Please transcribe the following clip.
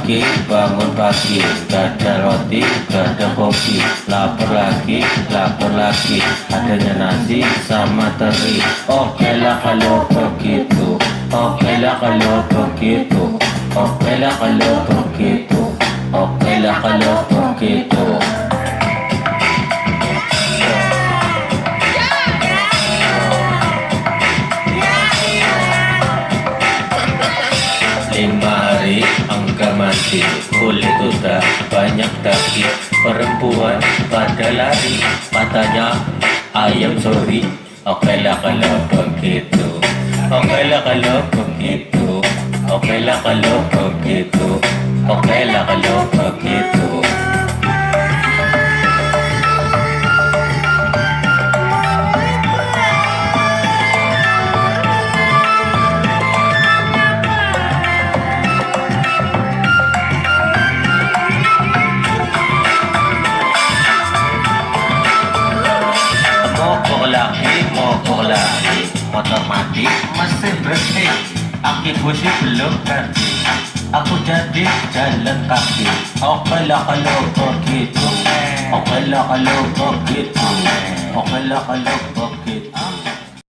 pagi, bangun pagi, gak ada roti, gak ada kopi. Lapar lagi, adanya nasi sama teri. Oke lah kalau begitu, oke lah kalau begitu, oke lah kalau begitu, oke lah kalau begitu. Lima hari angka mati, kulit udah banyak daging. Perempuan pada lari, katanya ayam sorry. Oke lah kalau begitu, oke lah kalau begitu, oke lah kalau begitu, oke lah kalau begitu. Mogok lagi, otomatis mesin bersih. Akibatnya belum ngerti, aku jadi jalan kaki. Oke lah kalau begitu, oke lah kalau begitu, oke lah kalau begitu.